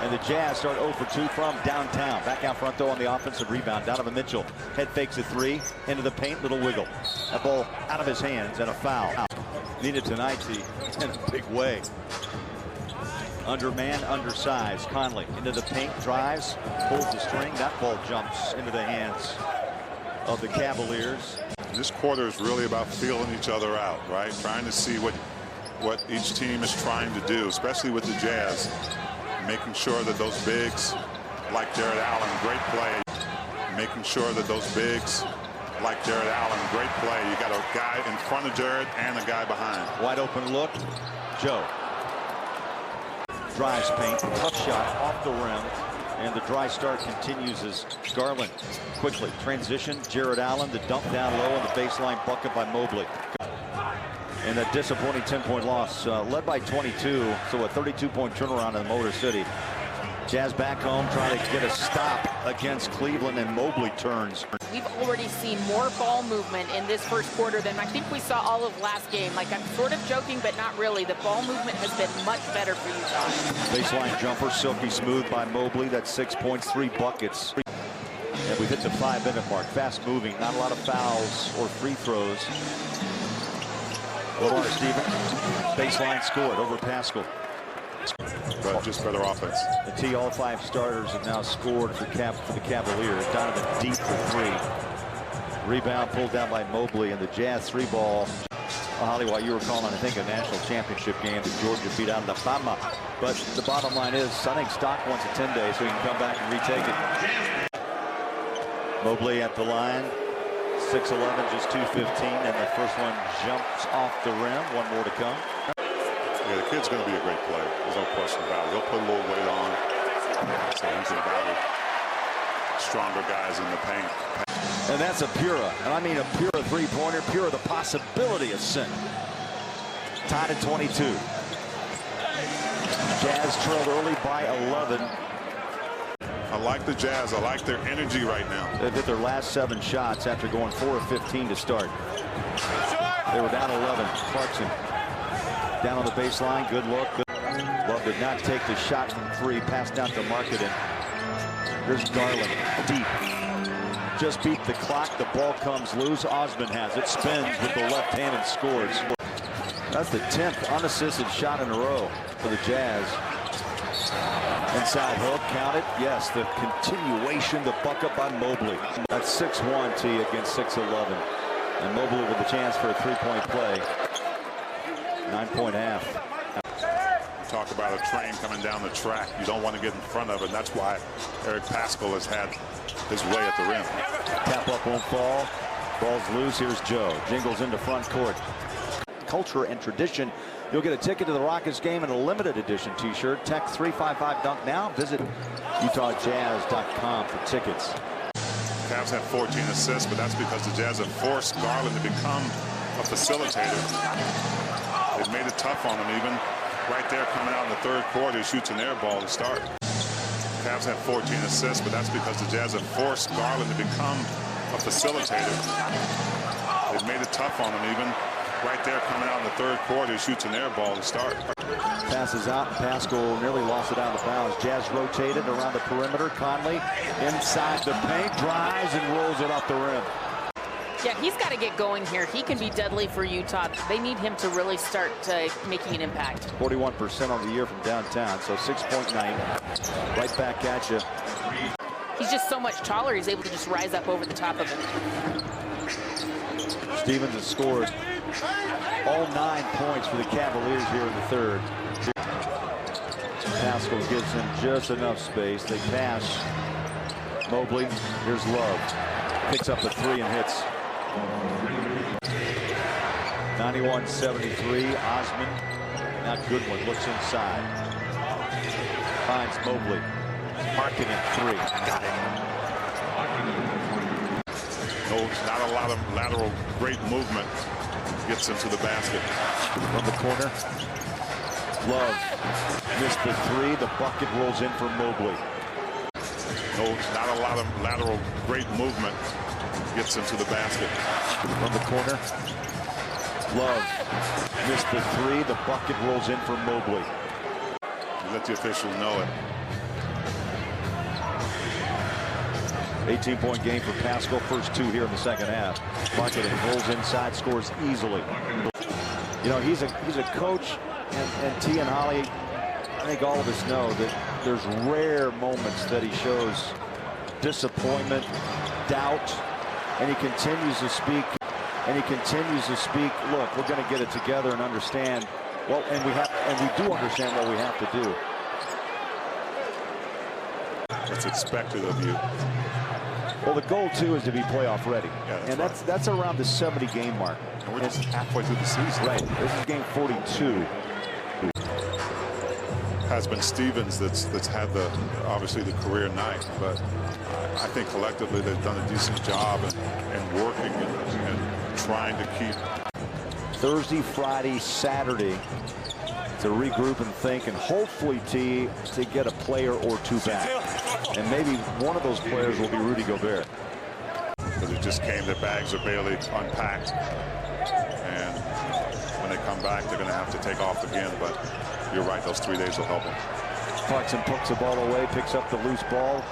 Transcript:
And the Jazz start 0 for 2 from downtown. Back out front, though, on the offensive rebound. Donovan Mitchell head fakes a three. Into the paint, little wiggle. That ball out of his hands and a foul. Needed tonight in a big way. Underman, undersized. Conley into the paint, drives, pulls the string. That ball jumps into the hands of the Cavaliers. This quarter is really about feeling each other out, right? Trying to see what each team is trying to do, especially with the Jazz. Making sure that those bigs, like Jared Allen, great play. Making sure that those bigs, like Jared Allen, great play. You got a guy in front of Jared and a guy behind. Wide open look. Joe. Drives paint. Tough shot off the rim. And the dry start continues as Garland quickly transition. Jared Allen, the dump down low on the baseline bucket by Mobley. And a disappointing 10-point loss, led by 22, so a 32-point turnaround in Motor City. Jazz back home trying to get a stop against Cleveland, and Mobley turns. We've already seen more ball movement in this first quarter than I think we saw all of last game. Like, I'm sort of joking, but not really. The ball movement has been much better for Utah. Baseline jumper, silky smooth by Mobley. That's 6 points, 3 buckets. And we've hit the 5-minute mark. Fast moving, not a lot of fouls or free throws. Lamar Stevens, baseline scored over Pascal. But just better offense. The T, all 5 starters have now scored for the Cavaliers. Donovan deep for 3. Rebound pulled down by Mobley, and the Jazz 3-ball. Holly, while you were calling, I think, a national championship game that Georgia beat out of the Fama. But the bottom line is, I think Stock wants a 10-day so he can come back and retake it. Mobley at the line. 6'11", just 215, and the first one jumps off the rim. One more to come. Yeah, the kid's going to be a great player. There's no question about it. He'll put a little weight on, so he can battle stronger guys in the paint. And that's a Pura, and I mean a Pura three-pointer. Pura, the possibility of sin. Tied at 22. Jazz trailed early by 11. I like the Jazz. I like their energy right now. They've hit their last 7 shots after going 4 of 15 to start. They were down 11. Clarkson down on the baseline. Good look. Love did not take the shot from 3. Passed out to Marketing. Here's Garland deep. Just beat the clock. The ball comes loose. Osmond has it. Spins with the left hand and scores. That's the 10th unassisted shot in a row for the Jazz. Inside hook, count it. Yes, the continuation, the bucket by Mobley. That's 6-1 T against 6'11". And Mobley with a chance for a 3-point play. 9-point half. Talk about a train coming down the track. You don't want to get in front of it. And that's why Eric Pascal has had his way at the rim. Tap up won't fall. Ball's loose. Here's Joe. Jingles into front court. Culture and tradition. You'll get a ticket to the Rockets game and a limited edition t-shirt. Text 355 Dunk now. Visit UtahJazz.com for tickets. Cavs have 14 assists, but that's because the Jazz have forced Garland to become a facilitator. They've made it tough on him even. Right there coming out in the third quarter, he shoots an air ball to start. Cavs have 14 assists, but that's because the Jazz have forced Garland to become a facilitator. They've made it tough on him even. Right there coming out in the third quarter, he shoots an air ball to start. Passes out, and Pascal nearly lost it out of bounds. Jazz rotated around the perimeter. Conley inside the paint, drives and rolls it off the rim. Yeah, he's got to get going here. He can be deadly for Utah. They need him to really start making an impact. 41% on the year from downtown, so 6-point night. Right back at you. He's just so much taller, he's able to just rise up over the top of him. Stevens has scored all 9 points for the Cavaliers here in the third. Pascal gives him just enough space. They pass. Mobley, here's Love. Picks up the 3 and hits. 91-73. Osmond. Now Goodwin looks inside. Finds Mobley. Marking at 3. Got it. No, not a lot of lateral great movement. Gets into the basket. From the corner. Love missed the 3. The bucket rolls in for Mobley. No, not a lot of lateral great movement. Gets into the basket. From the corner. Love missed the 3. The bucket rolls in for Mobley. You let the officials know it. 18-point game for Pascal. First 2 here in the second half. Bucket and rolls inside, scores easily. You know, he's a coach, and T and Holly, I think all of us know that there's rare moments that he shows disappointment, doubt, and he continues to speak. Look, we're going to get it together and understand. Well, and we do understand what we have to do. It's expected of you. Well, the goal too is to be playoff ready, Yeah, and that's around the 70 game mark. And we're just halfway through the season. Right. This is game 42. Has been Stevens that's had obviously the career night, but I think collectively they've done a decent job in working and trying to keep. Thursday, Friday, Saturday to regroup and think, and hopefully to get a player or 2 back. And maybe one of those players will be Rudy Gobert. Because it just came, their bags are barely unpacked. And when they come back, they're going to have to take off again. But you're right, those 3 days will help them. Clarkson pokes the ball away, picks up the loose ball.